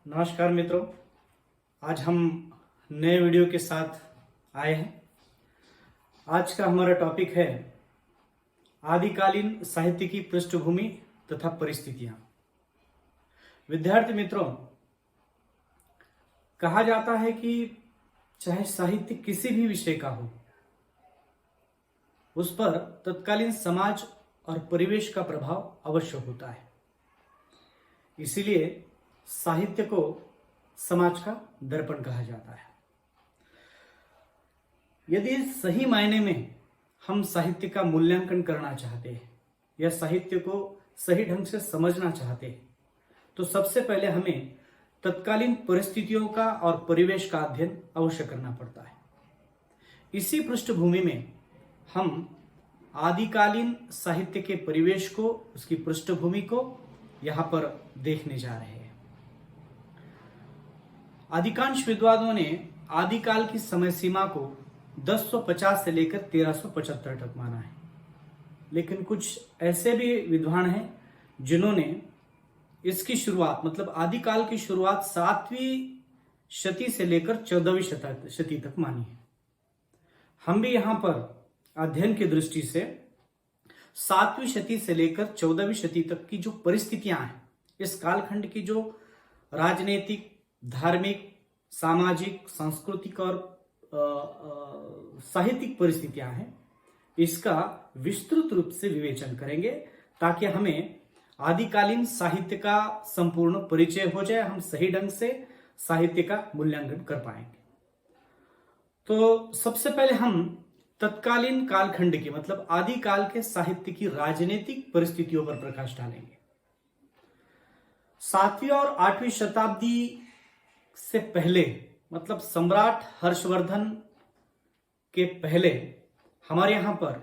नमस्कार मित्रों, आज हम नए वीडियो के साथ आए हैं। आज का हमारा टॉपिक है आदिकालीन साहित्य की पृष्ठभूमि तथा परिस्थितियां। विद्यार्थी मित्रों, कहा जाता है कि चाहे साहित्य किसी भी विषय का हो, उस पर तत्कालीन समाज और परिवेश का प्रभाव अवश्य होता है। इसीलिए साहित्य को समाज का दर्पण कहा जाता है। यदि सही मायने में हम साहित्य का मूल्यांकन करना चाहते हैं या साहित्य को सही ढंग से समझना चाहते हैं, तो सबसे पहले हमें तत्कालीन परिस्थितियों का और परिवेश का अध्ययन अवश्य करना पड़ता है। इसी पृष्ठभूमि में हम आदिकालीन साहित्य के परिवेश को, उसकी पृष्ठभूमि को यहां पर देखने जा रहे हैं। अधिकांश विद्वानों ने आदिकाल की समय सीमा को 1050 से लेकर 1375 तक माना है, लेकिन कुछ ऐसे भी विद्वान हैं जिन्होंने इसकी शुरुआत, मतलब आदिकाल की शुरुआत 7वीं शती से लेकर 14वीं शती तक मानी है। हम भी यहां पर अध्ययन की दृष्टि से 7वीं शती से लेकर 14वीं शती तक की जो परिस्थितियां हैं, इस कालखंड की जो राजनीतिक, धार्मिक, सामाजिक, सांस्कृतिक और साहित्यिक परिस्थितियां हैं, इसका विस्तृत रूप से विवेचन करेंगे ताकि हमें आदिकालीन साहित्य का संपूर्ण परिचय हो जाए, हम सही ढंग से साहित्य का मूल्यांकन कर पाएंगे। तो सबसे पहले हम तत्कालीन कालखंड की, मतलब आदिकाल के साहित्य की राजनीतिक परिस्थितियों पर प्रकाश डालेंगे। 7वीं और 8वीं शताब्दी से पहले, मतलब सम्राट हर्षवर्धन के पहले, हमारे यहां पर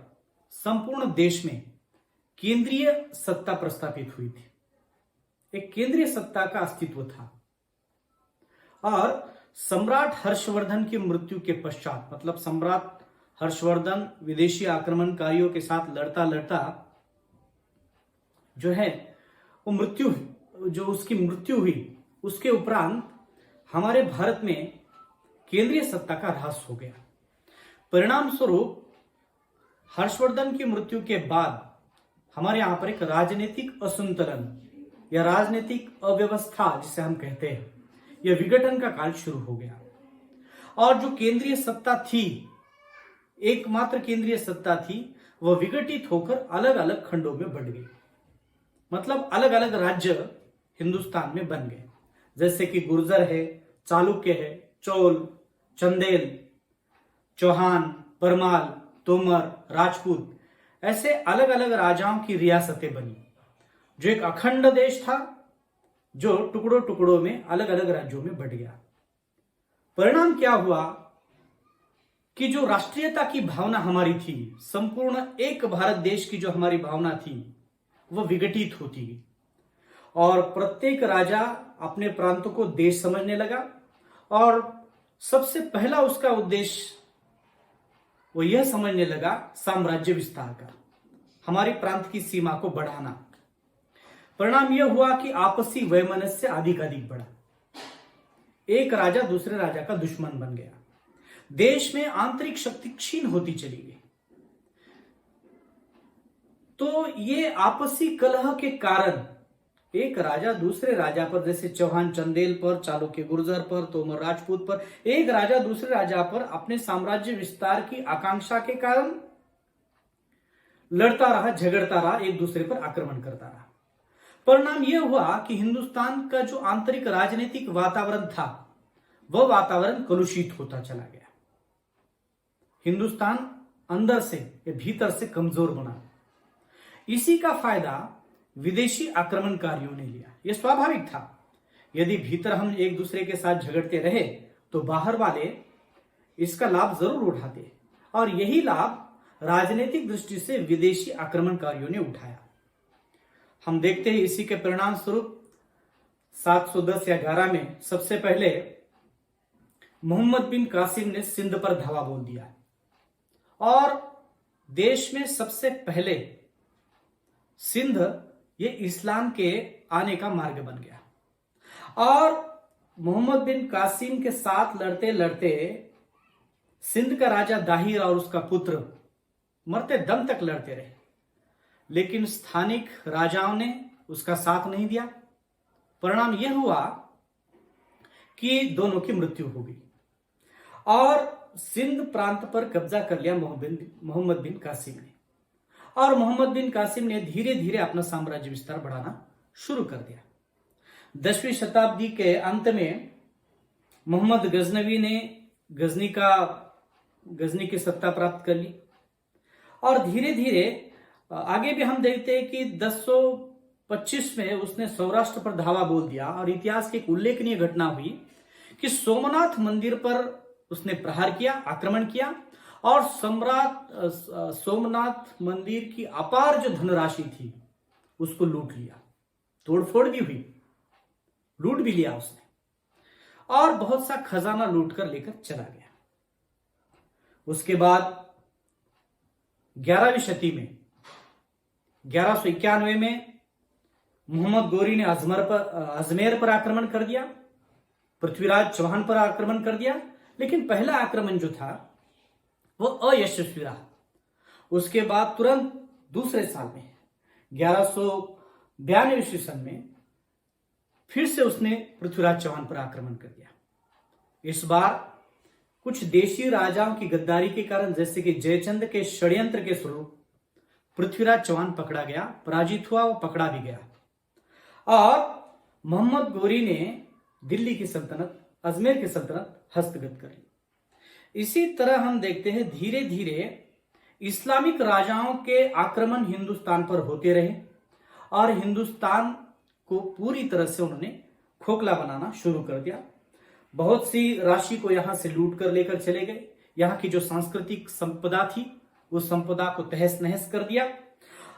संपूर्ण देश में केंद्रीय सत्ता प्रस्थापित हुई थी। एक केंद्रीय सत्ता का अस्तित्व था और सम्राट हर्षवर्धन की मृत्यु के पश्चात, मतलब सम्राट हर्षवर्धन विदेशी आक्रमणकारियों के साथ लड़ता लड़ता जो है वो उसकी मृत्यु हुई, उसके उपरांत हमारे भारत में केंद्रीय सत्ता का ह्रास हो गया। परिणाम स्वरूप हर्षवर्धन की मृत्यु के बाद हमारे यहां पर एक राजनीतिक असंतुलन या राजनीतिक अव्यवस्था, जिसे हम कहते हैं, यह विघटन का काल शुरू हो गया। और जो केंद्रीय सत्ता थी, एकमात्र केंद्रीय सत्ता थी, वह विघटित होकर अलग अलग खंडों में बंट गई। मतलब अलग अलग राज्य हिंदुस्तान में बन गए, जैसे कि गुर्जर है, चालुक्य है, चोल, चंदेल, चौहान, परमाल, तोमर, राजपूत, ऐसे अलग अलग राजाओं की रियासतें बनी, जो एक अखंड देश था, जो टुकड़ों टुकड़ों में अलग अलग राज्यों में बंट गया। परिणाम क्या हुआ कि जो राष्ट्रीयता की भावना हमारी थी, संपूर्ण एक भारत देश की जो हमारी भावना थी, वह विघटित होती गई और प्रत्येक राजा अपने प्रांतों को देश समझने लगा और सबसे पहला उसका उद्देश्य वो यह समझने लगा साम्राज्य विस्तार का, हमारी प्रांत की सीमा को बढ़ाना। परिणाम यह हुआ कि आपसी वैमनस्य अधिकाधिक बढ़ा, एक राजा दूसरे राजा का दुश्मन बन गया, देश में आंतरिक शक्ति क्षीण होती चली गई। तो ये आपसी कलह के कारण एक राजा दूसरे राजा पर, जैसे चौहान चंदेल पर, चालुक्य गुर्जर पर, तोमर राजपूत पर, एक राजा दूसरे राजा पर अपने साम्राज्य विस्तार की आकांक्षा के कारण लड़ता रहा, झगड़ता रहा, एक दूसरे पर आक्रमण करता रहा। परिणाम यह हुआ कि हिंदुस्तान का जो आंतरिक राजनीतिक वातावरण था, वह वातावरण कलुषित होता चला गया। हिंदुस्तान अंदर से या भीतर से कमजोर बना। इसी का फायदा विदेशी आक्रमणकारियों ने लिया। यह स्वाभाविक था, यदि भीतर हम एक दूसरे के साथ झगड़ते रहे तो बाहर वाले इसका लाभ जरूर उठाते, और यही लाभ राजनीतिक दृष्टि से विदेशी आक्रमणकारियों ने उठाया। हम देखते हैं इसी के परिणाम स्वरूप 710 या 11 में सबसे पहले मोहम्मद बिन कासिम ने सिंध पर धावा बोल दिया और देश में सबसे पहले सिंध ये इस्लाम के आने का मार्ग बन गया। और मोहम्मद बिन कासिम के साथ लड़ते लड़ते सिंध का राजा दाहिर और उसका पुत्र मरते दम तक लड़ते रहे, लेकिन स्थानिक राजाओं ने उसका साथ नहीं दिया। परिणाम यह हुआ कि दोनों की मृत्यु हो गई और सिंध प्रांत पर कब्जा कर लिया मोहम्मद बिन कासिम ने। और मोहम्मद बिन कासिम ने धीरे धीरे अपना साम्राज्य विस्तार बढ़ाना शुरू कर दिया। 10वीं शताब्दी के अंत में मोहम्मद गजनवी ने गजनी की सत्ता प्राप्त कर ली और धीरे धीरे आगे भी हम देखते हैं कि 1025 में उसने सौराष्ट्र पर धावा बोल दिया और इतिहास की एक उल्लेखनीय घटना हुई कि सोमनाथ मंदिर पर उसने प्रहार किया, आक्रमण किया और सम्राट सोमनाथ मंदिर की अपार जो धनराशि थी उसको लूट लिया। तोड़फोड़ भी हुई, लूट भी लिया उसने और बहुत सा खजाना लूट कर लेकर चला गया। उसके बाद 11वीं शती में 1191 में मोहम्मद गोरी ने अजमेर पर आक्रमण कर दिया, पृथ्वीराज चौहान पर आक्रमण कर दिया, लेकिन पहला आक्रमण जो था वो अयशस्वी रहा। उसके बाद तुरंत दूसरे साल में 1192 ईस्वी सन में फिर से उसने पृथ्वीराज चौहान पर आक्रमण कर दिया। इस बार कुछ देशी राजाओं की गद्दारी के कारण, जैसे कि जयचंद के षड्यंत्र के स्वरूप पृथ्वीराज चौहान पकड़ा गया, पराजित हुआ, वो पकड़ा भी गया और मोहम्मद गोरी ने दिल्ली की सल्तनत, अजमेर की सल्तनत हस्तगत कर ली। इसी तरह हम देखते हैं धीरे धीरे इस्लामिक राजाओं के आक्रमण हिंदुस्तान पर होते रहे और हिंदुस्तान को पूरी तरह से उन्होंने खोखला बनाना शुरू कर दिया। बहुत सी राशि को यहां से लूट कर लेकर चले गए। यहाँ की जो सांस्कृतिक संपदा थी उस संपदा को तहस नहस कर दिया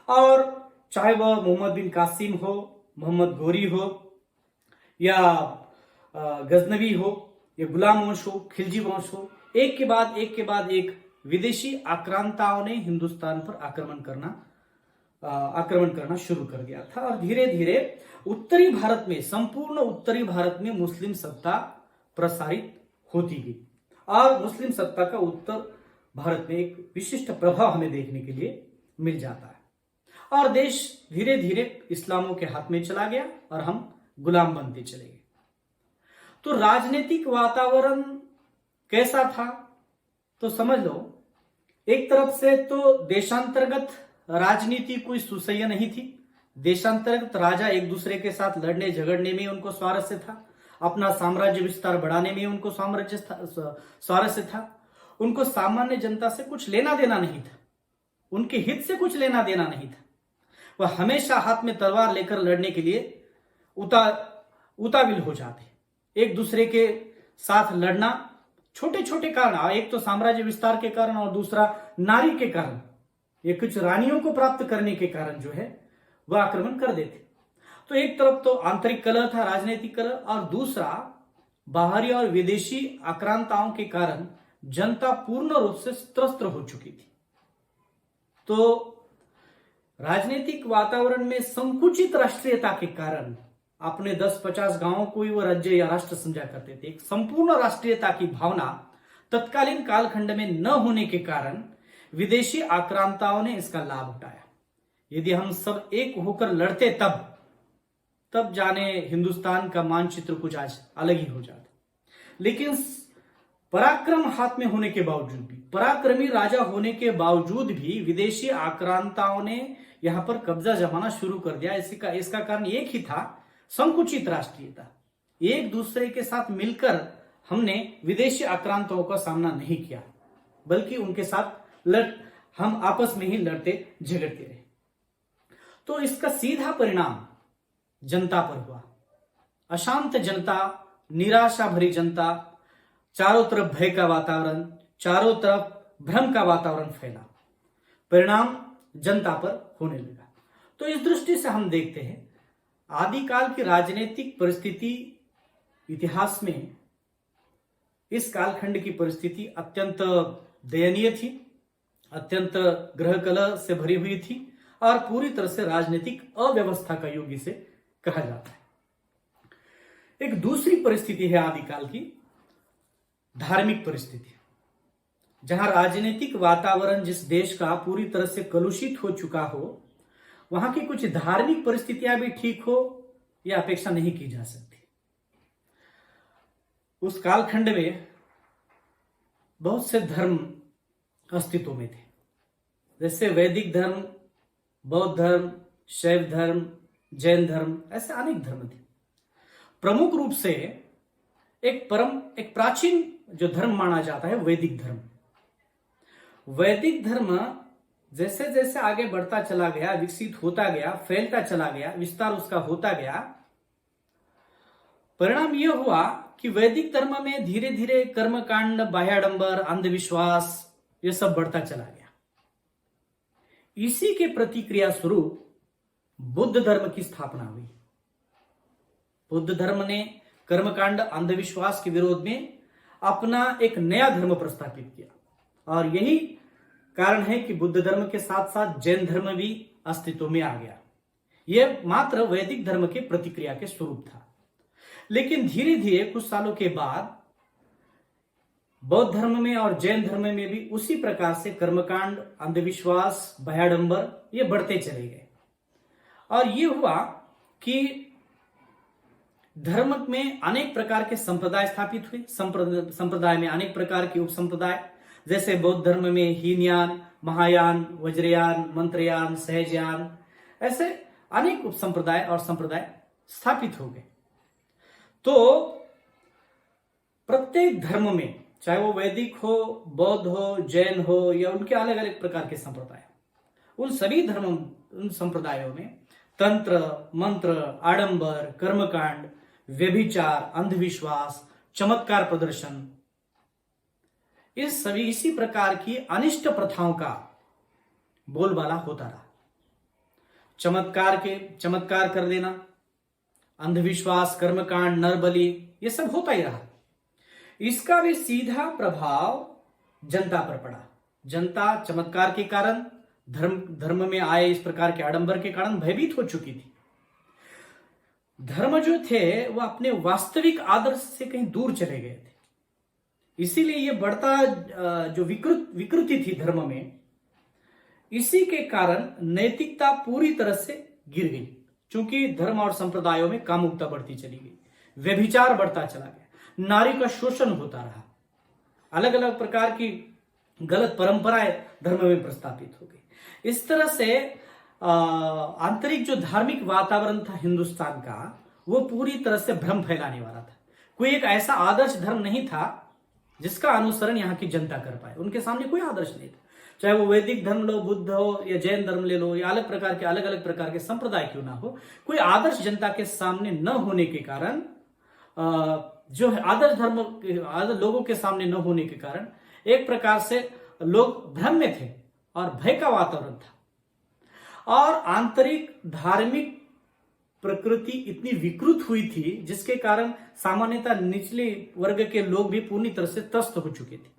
और चाहे वह मोहम्मद बिन कासिम हो, मोहम्मद गोरी हो या गजनवी हो या गुलाम वंश हो, खिलजी वंश हो, एक के बाद एक विदेशी आक्रांताओं ने हिंदुस्तान पर आक्रमण करना शुरू कर दिया था और धीरे धीरे उत्तरी भारत में, संपूर्ण उत्तरी भारत में मुस्लिम सत्ता प्रसारित होती गई और मुस्लिम सत्ता का उत्तर भारत में एक विशिष्ट प्रभाव हमें देखने के लिए मिल जाता है और देश धीरे धीरे इस्लामों के हाथ में चला गया और हम गुलाम बनते चले गए। तो राजनीतिक वातावरण कैसा था तो समझ लो, एक तरफ से तो देशांतर्गत राजनीति कोई सुसह्य नहीं थी। देशांतर्गत राजा एक दूसरे के साथ लड़ने झगड़ने में उनको स्वारस्य था, अपना साम्राज्य विस्तार बढ़ाने में उनको स्वारस्य था। उनको सामान्य जनता से कुछ लेना देना नहीं था, उनके हित से कुछ लेना देना नहीं था। वह हमेशा हाथ में तलवार लेकर लड़ने के लिए उताविल हो जाते। एक दूसरे के साथ लड़ना छोटे छोटे कारण, एक तो साम्राज्य विस्तार के कारण और दूसरा नारी के कारण, ये कुछ रानियों को प्राप्त करने के कारण जो है वह आक्रमण कर देते। तो एक तरफ तो आंतरिक कलह था, राजनीतिक कलह, और दूसरा बाहरी और विदेशी आक्रांताओं के कारण जनता पूर्ण रूप से त्रस्त हो चुकी थी। तो राजनीतिक वातावरण में संकुचित राष्ट्रीयता के कारण अपने 10-50 गांवों को ही वो राज्य या राष्ट्र समझा करते थे। एक संपूर्ण राष्ट्रीयता की भावना तत्कालीन कालखंड में न होने के कारण विदेशी आक्रांताओं ने इसका लाभ उठाया। यदि हम सब एक होकर लड़ते तब जाने हिंदुस्तान का मानचित्र कुछ आज अलग ही हो जाता। लेकिन पराक्रम हाथ में होने के बावजूद भी, पराक्रमी राजा होने के बावजूद भी विदेशी आक्रांताओं ने यहां पर कब्जा जमाना शुरू कर दिया। इसका कारण एक ही था, संकुचित राष्ट्रीयता। एक दूसरे के साथ मिलकर हमने विदेशी आक्रांताओं का सामना नहीं किया, बल्कि उनके साथ हम आपस में ही लड़ते झगड़ते रहे। तो इसका सीधा परिणाम जनता पर हुआ। अशांत जनता, निराशा भरी जनता, चारों तरफ भय का वातावरण, चारों तरफ भ्रम का वातावरण फैला। परिणाम जनता पर होने लगा। तो इस दृष्टि से हम देखते हैं आदिकाल की राजनीतिक परिस्थिति, इतिहास में इस कालखंड की परिस्थिति अत्यंत दयनीय थी, अत्यंत ग्रह कलह से भरी हुई थी और पूरी तरह से राजनीतिक अव्यवस्था का युग इसे कहा जाता है। एक दूसरी परिस्थिति है आदिकाल की, धार्मिक परिस्थिति, जहां राजनीतिक वातावरण जिस देश का पूरी तरह से कलुषित हो चुका हो, वहां की कुछ धार्मिक परिस्थितियां भी ठीक हो, यह अपेक्षा नहीं की जा सकती। उस कालखंड में बहुत से धर्म अस्तित्व में थे, जैसे वैदिक धर्म, बौद्ध धर्म, शैव धर्म, जैन धर्म, ऐसे अनेक धर्म थे। प्रमुख रूप से एक प्राचीन जो धर्म माना जाता है वैदिक धर्म। वैदिक धर्म जैसे जैसे आगे बढ़ता चला गया, विकसित होता गया, फैलता चला गया, विस्तार उसका होता गया, परिणाम यह हुआ कि वैदिक धर्म में धीरे धीरे कर्मकांड, बाह्याडंबर, अंधविश्वास यह सब बढ़ता चला गया। इसी के प्रतिक्रिया स्वरूप बुद्ध धर्म की स्थापना हुई। बुद्ध धर्म ने कर्मकांड, अंधविश्वास के विरोध में अपना एक नया धर्म प्रस्थापित किया, और यही कारण है कि बुद्ध धर्म के साथ साथ जैन धर्म भी अस्तित्व में आ गया। यह मात्र वैदिक धर्म के प्रतिक्रिया के स्वरूप था। लेकिन धीरे धीरे कुछ सालों के बाद बौद्ध धर्म में और जैन धर्म में भी उसी प्रकार से कर्मकांड, अंधविश्वास, बाह्याडंबर ये बढ़ते चले गए, और ये हुआ कि धर्म में अनेक प्रकार के संप्रदाय स्थापित हुए। संप्रदाय में अनेक प्रकार के उपसंप्रदाय, जैसे बौद्ध धर्म में हीनयान, महायान, वज्रयान, मंत्रयान, सहजयान, ऐसे अनेक उपसंप्रदाय और संप्रदाय स्थापित हो गए। तो प्रत्येक धर्म में, चाहे वो वैदिक हो, बौद्ध हो, जैन हो, या उनके अलग अलग प्रकार के संप्रदाय, उन सभी उन संप्रदायों में तंत्र, मंत्र, आडंबर, कर्मकांड, व्यभिचार, अंधविश्वास, चमत्कार प्रदर्शन, इसी प्रकार की अनिष्ट प्रथाओं का बोलबाला होता रहा। चमत्कार कर देना, अंधविश्वास, कर्मकांड, नरबलि, ये सब होता ही रहा। इसका भी सीधा प्रभाव जनता पर पड़ा। जनता चमत्कार के कारण, धर्म में आए इस प्रकार के आडंबर के कारण भयभीत हो चुकी थी। धर्म जो थे वह अपने वास्तविक आदर्श से कहीं दूर चले गए थे। इसीलिए यह बढ़ता जो विकृति थी धर्म में, इसी के कारण नैतिकता पूरी तरह से गिर गई, क्योंकि धर्म और संप्रदायों में कामुकता बढ़ती चली गई, व्यभिचार बढ़ता चला गया, नारी का शोषण होता रहा, अलग अलग प्रकार की गलत परंपराएं धर्म में प्रस्थापित हो गई। इस तरह से आंतरिक जो धार्मिक वातावरण था हिंदुस्तान का, वो पूरी तरह से भ्रम फैलाने वाला था। कोई एक ऐसा आदर्श धर्म नहीं था जिसका अनुसरण यहाँ की जनता कर पाए। उनके सामने कोई आदर्श नहीं था, चाहे वो वैदिक धर्म लो, बुद्ध हो, या जैन धर्म ले लो, या अलग अलग प्रकार के संप्रदाय क्यों ना हो, कोई आदर्श जनता के सामने न होने के कारण, जो है आदर्श धर्म लोगों के सामने न होने के कारण एक प्रकार से लोग भ्रम में थे और भय का वातावरण था। और आंतरिक धार्मिक प्रकृति इतनी विकृत हुई थी जिसके कारण सामान्यतः निचले वर्ग के लोग भी पूरी तरह से त्रस्त हो चुके थे।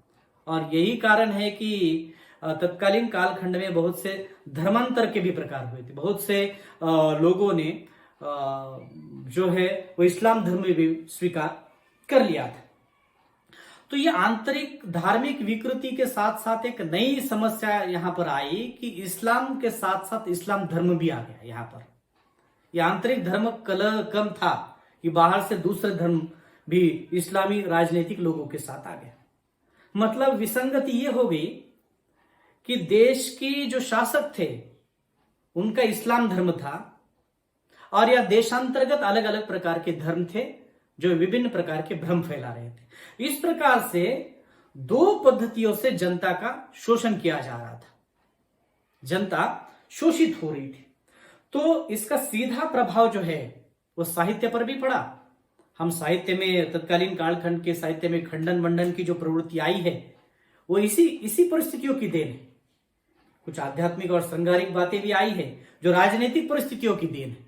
और यही कारण है कि तत्कालीन कालखंड में बहुत से धर्मांतर के भी प्रकार हुए थे। बहुत से लोगों ने जो है वो इस्लाम धर्म भी स्वीकार कर लिया था। तो ये आंतरिक धार्मिक विकृति के साथ साथ एक नई समस्या यहां पर आई कि इस्लाम के साथ साथ इस्लाम धर्म भी आ गया। यहां पर यह आंतरिक धर्म कलह कम था कि बाहर से दूसरे धर्म भी इस्लामी राजनीतिक लोगों के साथ आ गया। मतलब विसंगति ये हो गई कि देश की जो शासक थे उनका इस्लाम धर्म था, और यह देशांतर्गत अलग अलग प्रकार के धर्म थे जो विभिन्न प्रकार के भ्रम फैला रहे थे। इस प्रकार से दो पद्धतियों से जनता का शोषण किया जा रहा था, जनता शोषित हो रही थी। तो इसका सीधा प्रभाव जो है वो साहित्य पर भी पड़ा। हम साहित्य में, तत्कालीन कालखंड के साहित्य में खंडन मंडन की जो प्रवृत्ति आई है वो इसी परिस्थितियों की देन है। कुछ आध्यात्मिक और श्रृंगारिक बातें भी आई है जो राजनीतिक परिस्थितियों की देन है।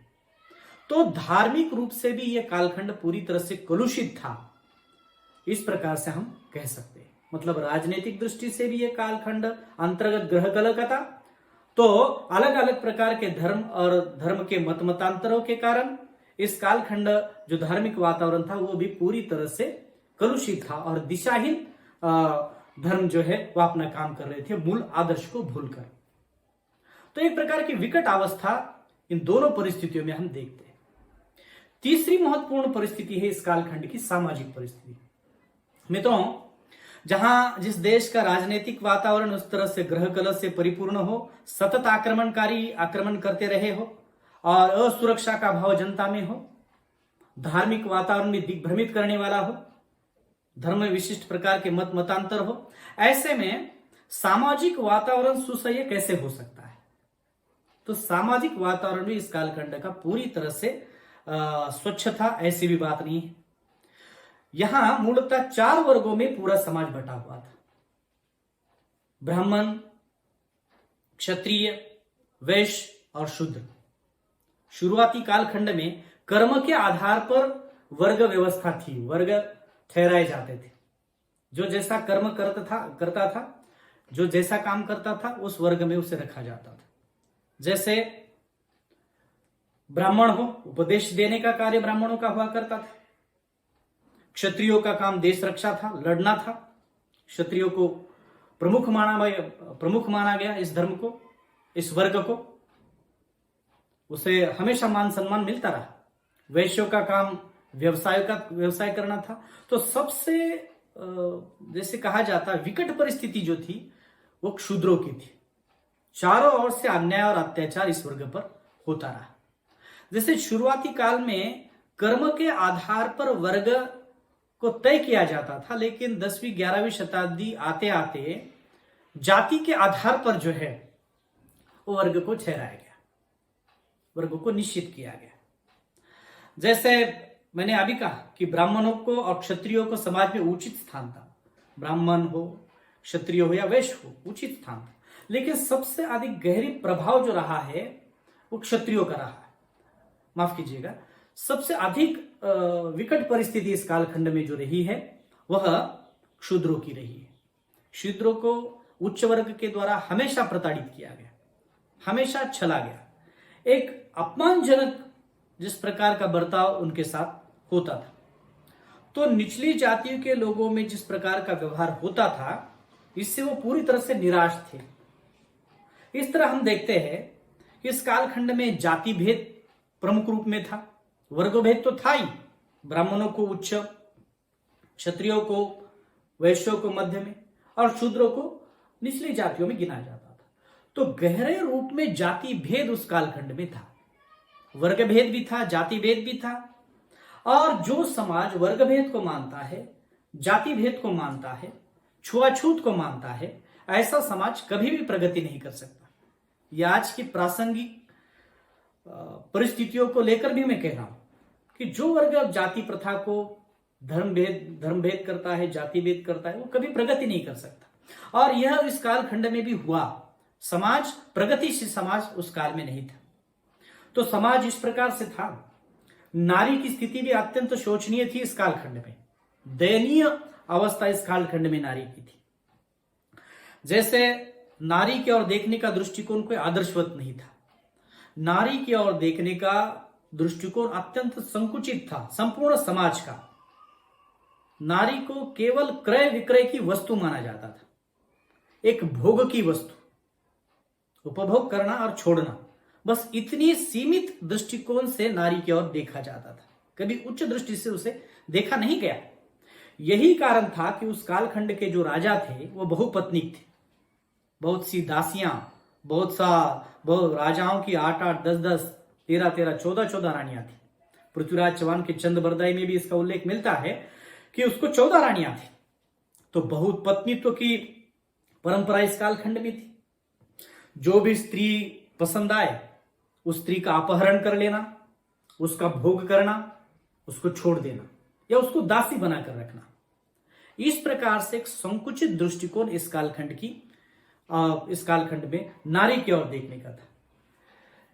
तो धार्मिक रूप से भी यह कालखंड पूरी तरह से कलुषित था, इस प्रकार से हम कह सकते हैं। मतलब राजनीतिक दृष्टि से भी यह कालखंड अंतर्गत ग्रह कलह का था। तो अलग अलग प्रकार के धर्म और धर्म के मतांतरों के कारण इस कालखंड जो धार्मिक वातावरण था वो भी पूरी तरह से कलुषित था और दिशाहीन धर्म जो है वह अपना काम कर रहे थे मूल आदर्श को भूलकर। तो एक प्रकार की विकट अवस्था इन दोनों परिस्थितियों में हम देखते हैं। तीसरी महत्वपूर्ण परिस्थिति है इस कालखंड की सामाजिक परिस्थिति। मित्रों, जहां जिस देश का राजनीतिक वातावरण उस तरह से ग्रह कलह से परिपूर्ण हो, सतत आक्रमणकारी आक्रमण करते रहे हो और असुरक्षा का भाव जनता में हो, धार्मिक वातावरण में दिग्भ्रमित करने वाला हो, धर्म में विशिष्ट प्रकार के मत मतांतर हो, ऐसे में सामाजिक वातावरण सुसह्य कैसे हो सकता है? तो सामाजिक वातावरण भी इस कालखंड का पूरी तरह से स्वच्छ था, ऐसी भी बात नहीं है। यहां मूलतः 4 वर्गों में पूरा समाज बटा हुआ था। ब्राह्मण, क्षत्रिय, वैश्य और शूद्र। शुरुआती कालखंड में कर्म के आधार पर वर्ग व्यवस्था थी, वर्ग ठहराए जाते थे। जो जैसा कर्म करता था, जो जैसा काम करता था उस वर्ग में उसे रखा जाता था। जैसे ब्राह्मण हो, उपदेश देने का कार्य ब्राह्मणों का हुआ करता था। क्षत्रियों का काम देश रक्षा था, लड़ना था। क्षत्रियों को प्रमुख माना गया इस धर्म को, इस वर्ग को, उसे हमेशा मान सम्मान मिलता रहा। वैश्यों का काम व्यवसाय करना था। तो सबसे जैसे कहा जाता विकट परिस्थिति जो थी वो शूद्रों की थी। चारों ओर से अन्याय और अत्याचार इस वर्ग पर होता रहा। जैसे शुरुआती काल में कर्म के आधार पर वर्ग को तय किया जाता था, लेकिन 10वीं 11वीं शताब्दी आते आते जाति के आधार पर जो है वो वर्ग को ठहराया गया, वर्ग को निश्चित किया गया। जैसे मैंने अभी कहा कि ब्राह्मणों को और क्षत्रियों को समाज में उचित स्थान था। ब्राह्मण हो, क्षत्रिय हो या वैश्य हो, उचित स्थान था। लेकिन सबसे अधिक गहरी प्रभाव जो रहा है वो क्षत्रियों का रहा है। माफ कीजिएगा, सबसे अधिक विकट परिस्थिति इस कालखंड में जो रही है वह शूद्रों की रही है। शूद्रों को उच्च वर्ग के द्वारा हमेशा प्रताड़ित किया गया, हमेशा छला गया। एक अपमानजनक जिस प्रकार का बर्ताव उनके साथ होता था, तो निचली जातियों के लोगों में जिस प्रकार का व्यवहार होता था, इससे वो पूरी तरह से निराश थे। इस तरह हम देखते हैं कि इस कालखंड में जाति भेद प्रमुख रूप में था। वर्ग भेद तो था ही, ब्राह्मणों को उच्च, क्षत्रियों को, वैश्यों को मध्य में और शूद्रों को निचली जातियों में गिना जाता था। तो गहरे रूप में जाति भेद उस कालखंड में था। वर्ग भेद भी था, जाति भेद भी था। और जो समाज वर्ग भेद को मानता है, जाति भेद को मानता है, छुआछूत को मानता है, ऐसा समाज कभी भी प्रगति नहीं कर सकता। यह आज की प्रासंगिक परिस्थितियों को लेकर भी मैं कह रहा हूं कि जो वर्ग जाति प्रथा को धर्म भेद करता है, जाति भेद करता है, वो कभी प्रगति नहीं कर सकता। और यह इस कालखंड में भी हुआ। समाज प्रगतिशील समाज उस काल में नहीं था। तो समाज इस प्रकार से था। नारी की स्थिति भी अत्यंत शोचनीय थी इस कालखंड में। दयनीय अवस्था इस कालखंड में नारी की थी। जैसे नारी की ओर देखने का दृष्टिकोण कोई आदर्शवत नहीं था। नारी की ओर देखने का दृष्टिकोण अत्यंत संकुचित था संपूर्ण समाज का। नारी को केवल क्रय विक्रय की वस्तु माना जाता था, एक भोग की वस्तु, उपभोग करना और छोड़ना, बस इतनी सीमित दृष्टिकोण से नारी की ओर देखा जाता था। कभी उच्च दृष्टि से उसे देखा नहीं गया। यही कारण था कि उस कालखंड के जो राजा थे वो बहुपत्नीक थे। बहुत सी दासियां, बहुत राजाओं की 8-8, 10-10, 13-13, 14-14 रानियां थी। पृथ्वीराज चौहान के चंद बरदाई में भी इसका उल्लेख मिलता है कि उसको 14 रानियां थी। तो बहुत पत्नीत्व की परंपरा इस कालखंड में थी। जो भी स्त्री पसंद आए उस स्त्री का अपहरण कर लेना, उसका भोग करना, उसको छोड़ देना या उसको दासी बनाकर रखना। इस प्रकार से एक संकुचित दृष्टिकोण इस कालखंड में नारी की ओर देखने का था।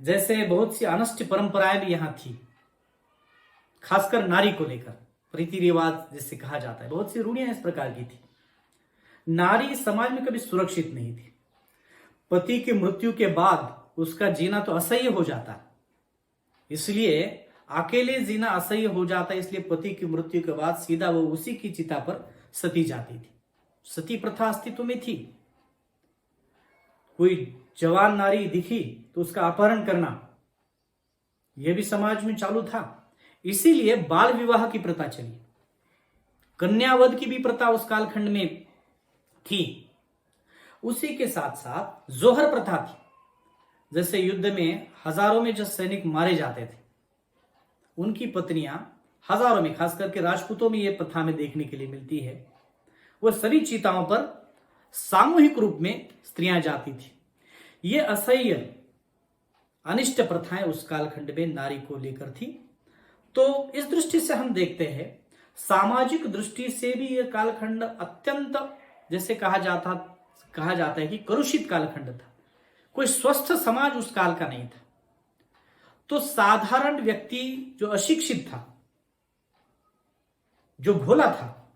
जैसे बहुत सी अनष्ट परंपराएं भी यहां थी, खासकर नारी को लेकर रीति रिवाज जिसे कहा जाता है, बहुत सी रूढ़ियां इस प्रकार की थी। नारी समाज में कभी सुरक्षित नहीं थी। पति की मृत्यु के बाद उसका जीना तो असह्य हो जाता, इसलिए अकेले जीना असह्य हो जाता, इसलिए पति की मृत्यु के बाद सीधा वो उसी की चिता पर सती जाती थी। सती प्रथा अस्तित्व में थी। कोई जवान नारी दिखी तो उसका अपहरण करना, यह भी समाज में चालू था। इसीलिए बाल विवाह की प्रथा चली। कन्यावध की भी प्रथा उस कालखंड में थी। उसी के साथ साथ जोहर प्रथा थी। जैसे युद्ध में हजारों में जो सैनिक मारे जाते थे, उनकी पत्नियां हजारों में, खास करके राजपूतों में यह प्रथा में देखने के लिए मिलती है, वह सभी चिताओं पर सामूहिक रूप में स्त्रियां जाती थी। ये असह्य अनिष्ट प्रथाएं उस कालखंड में नारी को लेकर थी। तो इस दृष्टि से हम देखते हैं, सामाजिक दृष्टि से भी यह कालखंड अत्यंत, जैसे कहा जाता है कि कलुषित कालखंड था। कोई स्वस्थ समाज उस काल का नहीं था। तो साधारण व्यक्ति जो अशिक्षित था, जो भोला था,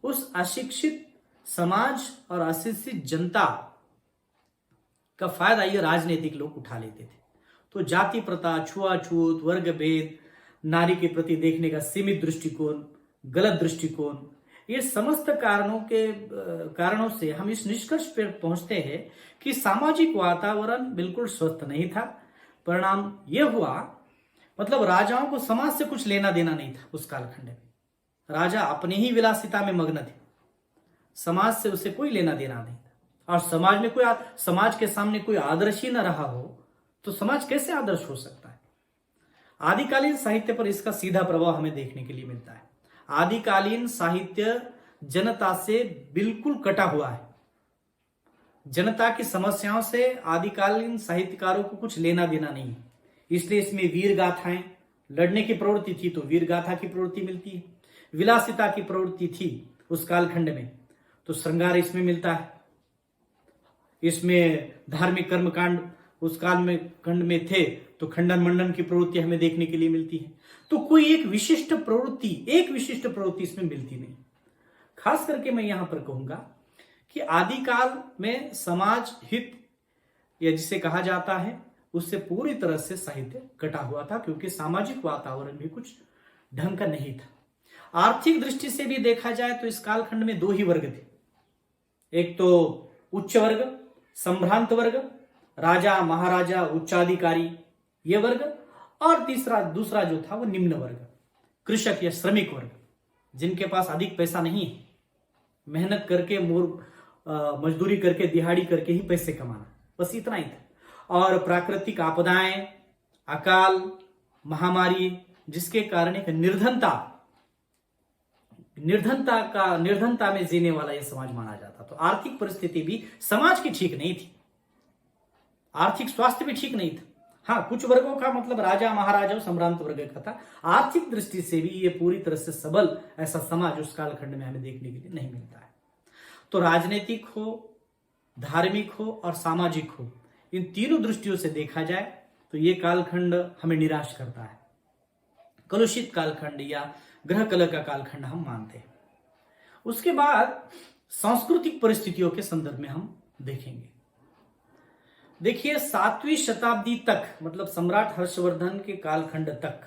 उस अशिक्षित समाज और अशिक्षित जनता का फायदा ये राजनीतिक लोग उठा लेते थे। तो जाति प्रथा, छुआछूत, वर्ग भेद, नारी के प्रति देखने का सीमित दृष्टिकोण, गलत दृष्टिकोण, ये समस्त कारणों से हम इस निष्कर्ष पर पहुंचते हैं कि सामाजिक वातावरण बिल्कुल स्वस्थ नहीं था। परिणाम यह हुआ, मतलब राजाओं को समाज से कुछ लेना देना नहीं था उस कालखंड में। राजा अपनी ही विलासिता में मग्न थे, समाज से उसे कोई लेना देना नहीं था। और समाज के सामने कोई आदर्श ही न रहा हो तो समाज कैसे आदर्श हो सकता है? आदिकालीन साहित्य पर इसका सीधा प्रभाव हमें देखने के लिए मिलता है। आदिकालीन साहित्य जनता से बिल्कुल कटा हुआ है। जनता की समस्याओं से आदिकालीन साहित्यकारों को कुछ लेना देना नहीं है। इसलिए इसमें वीर गाथाएं, लड़ने की प्रवृत्ति थी तो वीर गाथा की प्रवृत्ति मिलती है। विलासिता की प्रवृत्ति थी उस कालखंड में तो श्रृंगार इसमें मिलता है। इसमें धार्मिक कर्मकांड उस काल में खंड में थे तो खंडन मंडन की प्रवृत्ति हमें देखने के लिए मिलती है। तो कोई एक विशिष्ट प्रवृत्ति इसमें मिलती नहीं। खास करके मैं यहां पर कहूंगा कि आदिकाल में समाज हित या जिसे कहा जाता है उससे पूरी तरह से साहित्य कटा हुआ था, क्योंकि सामाजिक वातावरण भी कुछ ढंग का नहीं था। आर्थिक दृष्टि से भी देखा जाए तो इस कालखंड में दो ही वर्ग थे, एक तो उच्च वर्ग, संभ्रांत वर्ग, राजा महाराजा उच्चाधिकारी ये वर्ग, और दूसरा जो था वो निम्न वर्ग, कृषक या श्रमिक वर्ग, जिनके पास अधिक पैसा नहीं है, मेहनत करके मजदूरी करके दिहाड़ी करके ही पैसे कमाना, बस इतना ही था। और प्राकृतिक आपदाएं, अकाल, महामारी, जिसके कारण एक निर्धनता में जीने वाला यह समाज माना जाता। तो आर्थिक परिस्थिति भी समाज की ठीक नहीं थी, आर्थिक स्वास्थ्य भी ठीक नहीं था। हाँ, कुछ वर्गों का मतलब राजा महाराजा संभ्रांत वर्ग का था। आर्थिक दृष्टि से भी ये पूरी तरह से सबल ऐसा समाज उस कालखंड में हमें देखने के लिए नहीं मिलता है। तो राजनीतिक हो, धार्मिक हो और सामाजिक हो, इन तीनों दृष्टियों से देखा जाए तो ये कालखंड हमें निराश करता है। कलुषित कालखंड या ग्रह कलह का कालखंड हम मानते हैं। उसके बाद सांस्कृतिक परिस्थितियों के संदर्भ में हम देखेंगे। देखिए, 7वीं शताब्दी तक, मतलब सम्राट हर्षवर्धन के कालखंड तक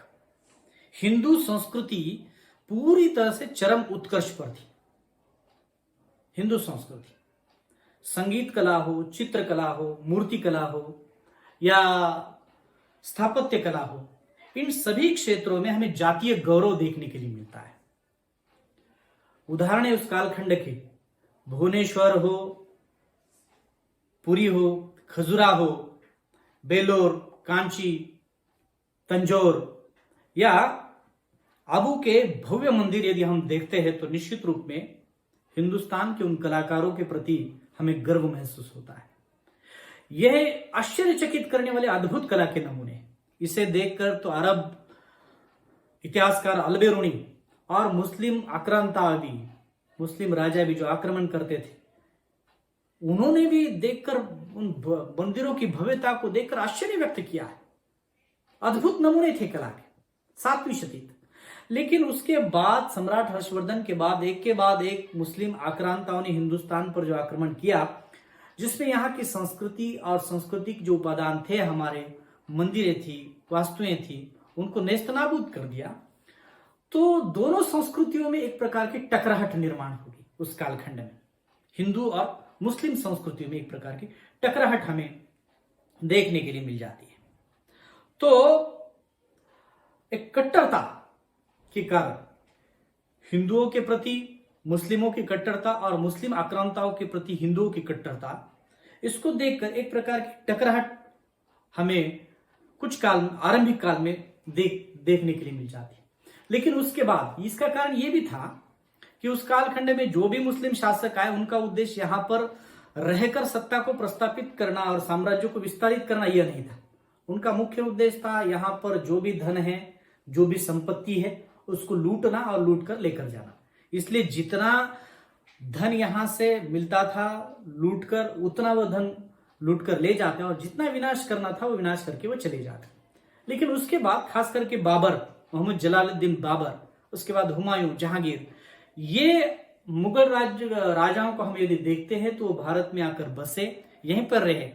हिंदू संस्कृति पूरी तरह से चरम उत्कर्ष पर थी। हिंदू संस्कृति, संगीत कला हो, चित्रकला हो, मूर्ति कला हो या स्थापत्य कला हो, इन सभी क्षेत्रों में हमें जातीय गौरव देखने के लिए मिलता है। उदाहरण है उस कालखंड के, भुवनेश्वर हो, पुरी हो, खजुराहो, बेलोर, कांची, तंजौर या आबू के भव्य मंदिर यदि हम देखते हैं तो निश्चित रूप में हिंदुस्तान के उन कलाकारों के प्रति हमें गर्व महसूस होता है। यह आश्चर्यचकित करने वाले अद्भुत कला के नमूने, इसे देखकर तो अरब इतिहासकार अलबेरुनी और मुस्लिम आक्रांतावादी, मुस्लिम राजा भी जो आक्रमण करते थे, उन्होंने भी देखकर उन मंदिरों की भव्यता को देखकर आश्चर्य व्यक्त किया है। अद्भुत नमूने थे कला के 7वीं शताब्दी। लेकिन उसके बाद सम्राट हर्षवर्धन के बाद एक के बाद एक मुस्लिम आक्रांताओं ने हिंदुस्तान पर जो आक्रमण किया, जिसमें यहाँ की संस्कृति और सांस्कृतिक जो उपादान थे, हमारे मंदिरें थी, वास्तुएं थी, उनको नेस्तनाबूद कर दिया, तो दोनों संस्कृतियों में एक प्रकार की टकराहट निर्माण होगी उस कालखंड में। हिंदू और मुस्लिम संस्कृतियों में एक प्रकार की टकराहट हमें देखने के लिए मिल जाती है। तो एक कट्टरता के कारण हिंदुओं के प्रति मुस्लिमों की कट्टरता और मुस्लिम आक्रांताओं के प्रति हिंदुओं की कट्टरता, इसको देखकर एक प्रकार की टकराहट हमें कुछ काल आरंभिक काल में देखने के लिए मिल जाती है। लेकिन उसके बाद इसका कारण यह भी था कि उस कालखंड में जो भी मुस्लिम शासक आए, उनका उद्देश्य यहां पर रहकर सत्ता को प्रस्थापित करना और साम्राज्य को विस्तारित करना यह नहीं था। उनका मुख्य उद्देश्य था यहां पर जो भी धन है, जो भी संपत्ति है, उसको लूटना और लूट कर लेकर जाना। इसलिए जितना धन यहां से मिलता था लूटकर, उतना वह धन लूटकर ले जाते और जितना विनाश करना था वो विनाश करके वो चले जाते। लेकिन उसके बाद खास करके बाबर, मोहम्मद जलालुद्दीन बाबर, उसके बाद हुमायूं, जहांगीर, ये मुगल राजाओं को हम यदि देखते हैं तो वो भारत में आकर बसे, यहीं पर रहे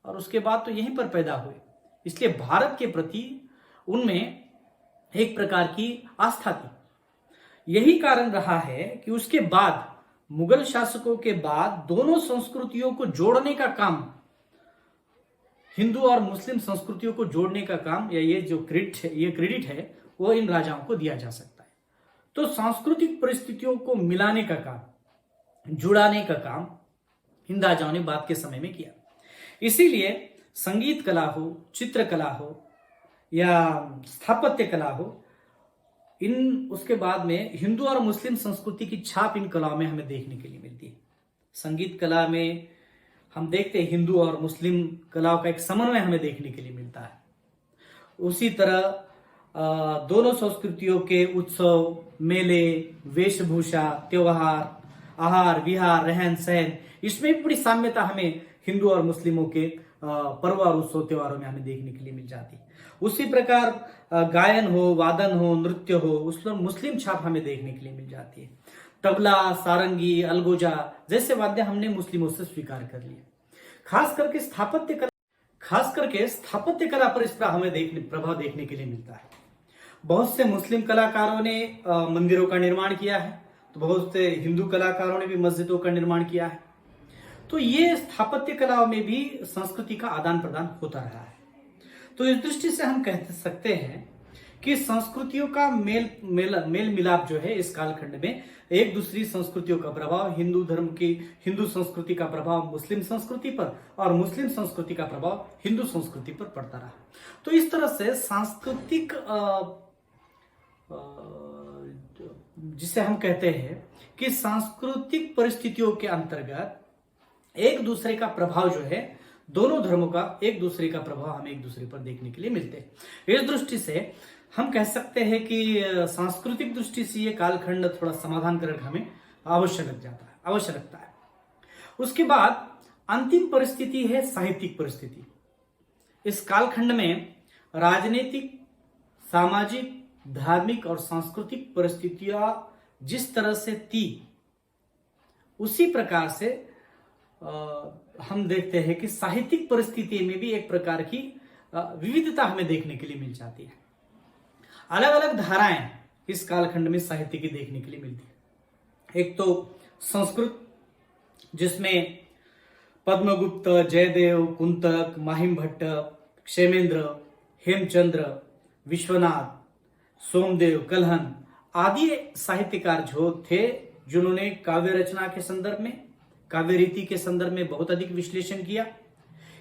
और उसके बाद तो यहीं पर पैदा हुए। इसलिए भारत के प्रति उनमें एक प्रकार की आस्था थी। यही कारण रहा है कि उसके बाद मुगल शासकों के बाद दोनों संस्कृतियों को जोड़ने का काम, हिंदू और मुस्लिम संस्कृतियों को जोड़ने का काम, या ये जो क्रेडिट है वो इन राजाओं को दिया जा सकता है। तो सांस्कृतिक परिस्थितियों को मिलाने का काम, जुड़ाने का काम इन राजाओं ने बाद के समय में किया। इसीलिए संगीत कला हो, चित्रकला हो या स्थापत्य कला हो, इन उसके बाद में हिंदू और मुस्लिम संस्कृति की छाप इन कलाओं में हमें देखने के लिए मिलती है। संगीत कला में हम देखते हैं हिंदू और मुस्लिम कलाओं का एक समन्वय हमें देखने के लिए मिलता है। उसी तरह दोनों संस्कृतियों के उत्सव, मेले, वेशभूषा, त्योहार, आहार विहार, रहन सहन, इसमें भी बड़ी साम्यता हमें हिंदू और मुस्लिमों के पर्व और उत्सव त्योहारों में हमें देखने के लिए मिल जाती है। उसी प्रकार गायन हो, वादन हो, नृत्य हो, उसमें मुस्लिम छाप हमें देखने के लिए मिल जाती है। तबला, सारंगी, अलगोजा जैसे वाद्य हमने मुस्लिमों से स्वीकार कर लिए। खास करके स्थापत्य कला पर इसका हमें प्रभाव देखने के लिए मिलता है। बहुत से मुस्लिम कलाकारों ने मंदिरों का निर्माण किया है, तो बहुत से हिंदू कलाकारों ने भी मस्जिदों का निर्माण किया है। तो ये स्थापत्य कलाओं में भी संस्कृति का आदान प्रदान होता रहा है। तो इस दृष्टि से हम कह सकते हैं कि संस्कृतियों का मेल मिलाप जो है इस कालखंड में, एक दूसरी संस्कृतियों का प्रभाव, हिंदू संस्कृति का प्रभाव मुस्लिम संस्कृति पर और मुस्लिम संस्कृति का प्रभाव हिंदू संस्कृति पर पड़ता रहा। तो इस तरह से सांस्कृतिक जिसे हम कहते हैं कि सांस्कृतिक परिस्थितियों के अंतर्गत एक दूसरे का प्रभाव जो है, दोनों धर्मों का एक दूसरे का प्रभाव हमें एक दूसरे पर देखने के लिए मिलते हैं। इस दृष्टि से हम कह सकते हैं कि सांस्कृतिक दृष्टि से ये कालखंड थोड़ा समाधान करना हमें आवश्यक लगता है। उसके बाद अंतिम परिस्थिति है साहित्यिक परिस्थिति। इस कालखंड में राजनीतिक, सामाजिक, धार्मिक और सांस्कृतिक परिस्थितियां जिस तरह से थी, उसी प्रकार से हम देखते हैं कि साहित्यिक परिस्थिति में भी एक प्रकार की विविधता हमें देखने के लिए मिल जाती है। अलग अलग धाराएं इस कालखंड में साहित्य की देखने के लिए मिलती है। एक तो संस्कृत, जिसमें पद्मगुप्त, जयदेव, कुंतक, माहिम भट्ट, क्षेमेंद्र, हेमचंद्र, विश्वनाथ, सोमदेव, कलहन आदि साहित्यकार जो थे, जिन्होंने काव्य रचना के संदर्भ में, काव्य रीति के संदर्भ में बहुत अधिक विश्लेषण किया।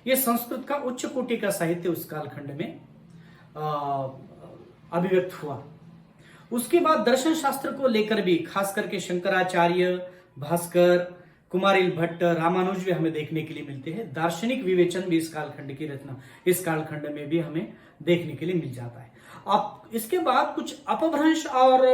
यह संस्कृत का उच्च कोटि का साहित्य उस कालखंड में अभिव्यक्त हुआ। उसके बाद दर्शन शास्त्र को लेकर भी खास करके शंकराचार्य, भास्कर, कुमारिल भट्ट, रामानुज भी हमें देखने के लिए मिलते हैं। दार्शनिक विवेचन भी इस कालखंड की रचना, इस कालखंड में भी हमें देखने के लिए मिल जाता है। अब इसके बाद कुछ अपभ्रंश और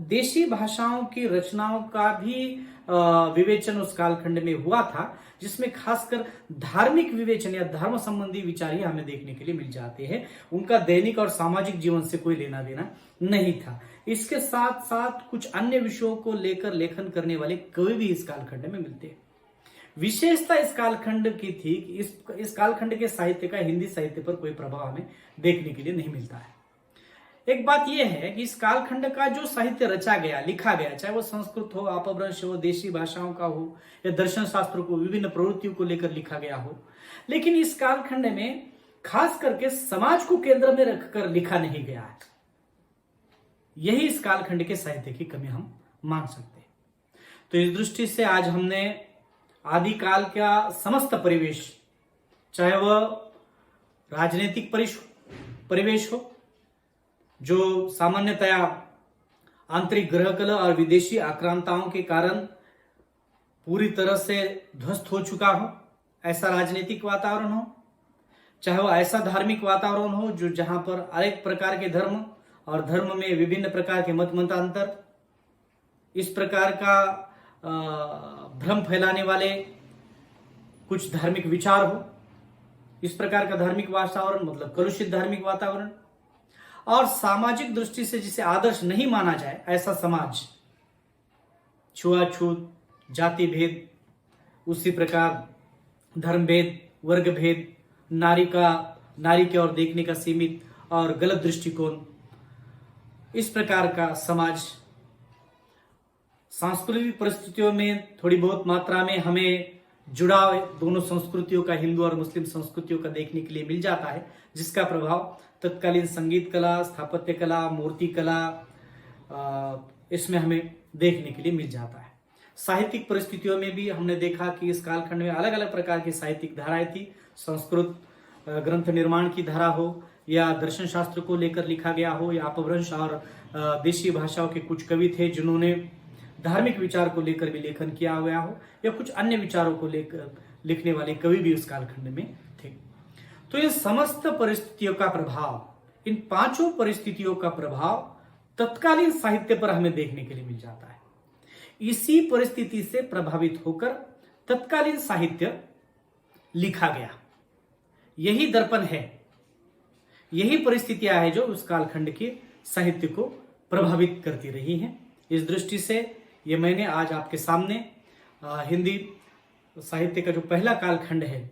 देशी भाषाओं की रचनाओं का भी विवेचन उस कालखंड में हुआ था, जिसमें खासकर धार्मिक विवेचन या धर्म संबंधी विचार ही हमें देखने के लिए मिल जाते हैं। उनका दैनिक और सामाजिक जीवन से कोई लेना देना नहीं था। इसके साथ साथ कुछ अन्य विषयों को लेकर लेखन करने वाले कवि भी इस कालखंड में मिलते हैं। विशेषता इस कालखंड की थी कि इस कालखंड के साहित्य का हिंदी साहित्य पर कोई प्रभाव हमें देखने के लिए नहीं मिलता है। एक बात यह है कि इस कालखंड का जो साहित्य रचा गया, लिखा गया, चाहे वो संस्कृत हो, अपभ्रंश हो, देशी भाषाओं का हो, या दर्शन शास्त्रों को, विभिन्न प्रवृत्तियों को लेकर लिखा गया हो, लेकिन इस कालखंड में खास करके समाज को केंद्र में रखकर लिखा नहीं गया है। यही इस कालखंड के साहित्य की कमी हम मान सकते हैं। तो इस दृष्टि से आज हमने आदिकाल का समस्त परिवेश, चाहे वह राजनीतिक परिवेश हो, जो सामान्यतया आंतरिक ग्रह कलह और विदेशी आक्रांताओं के कारण पूरी तरह से ध्वस्त हो चुका हो, ऐसा राजनीतिक वातावरण हो, चाहे वो ऐसा धार्मिक वातावरण हो जो जहां पर अनेक प्रकार के धर्म और धर्म में विभिन्न प्रकार के मतांतर, इस प्रकार का भ्रम फैलाने वाले कुछ धार्मिक विचार हो, इस प्रकार का धार्मिक वातावरण मतलब कलुषित धार्मिक वातावरण, और सामाजिक दृष्टि से जिसे आदर्श नहीं माना जाए ऐसा समाज, छुआछूत, जाति भेद, उसी प्रकार धर्म भेद, वर्ग भेद, नारी की ओर देखने का सीमित और गलत दृष्टिकोण, इस प्रकार का समाज सांस्कृतिक परिस्थितियों में थोड़ी बहुत मात्रा में हमें जुड़ाव दोनों संस्कृतियों का, हिंदू और मुस्लिम संस्कृतियों का देखने के लिए मिल जाता है, जिसका प्रभाव तत्कालीन संगीत कला, स्थापत्य कला, मूर्ति कला, इसमें हमें देखने के लिए मिल जाता है। साहित्यिक परिस्थितियों में भी हमने देखा कि इस कालखंड में अलग अलग प्रकार की साहित्यिक धाराएं थी। संस्कृत ग्रंथ निर्माण की धारा हो, या दर्शन शास्त्र को लेकर लिखा गया हो, या अपभ्रंश और देशी भाषाओं के कुछ कवि थे जिन्होंने धार्मिक विचार को लेकर भी लेखन किया हुआ हो, या कुछ अन्य विचारों को लेकर लिखने वाले कवि भी उस कालखंड में थे। तो इन समस्त परिस्थितियों का प्रभाव, इन पांचों परिस्थितियों का प्रभाव तत्कालीन साहित्य पर हमें देखने के लिए मिल जाता है। इसी परिस्थिति से प्रभावित होकर तत्कालीन साहित्य लिखा गया। यही दर्पण है, यही परिस्थितियां हैं जो उस कालखंड के साहित्य को प्रभावित करती रही हैं। इस दृष्टि से ये मैंने आज आपके सामने हिंदी साहित्य का जो पहला कालखंड है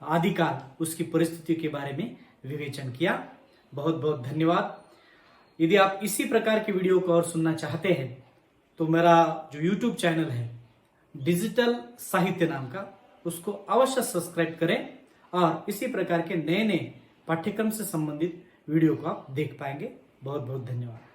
आदिकाल, उसकी परिस्थिति के बारे में विवेचन किया। बहुत बहुत धन्यवाद। यदि आप इसी प्रकार की वीडियो को और सुनना चाहते हैं तो मेरा जो YouTube चैनल है डिजिटल साहित्य नाम का, उसको अवश्य सब्सक्राइब करें और इसी प्रकार के नए नए पाठ्यक्रम से संबंधित वीडियो को आप देख पाएंगे। बहुत बहुत धन्यवाद।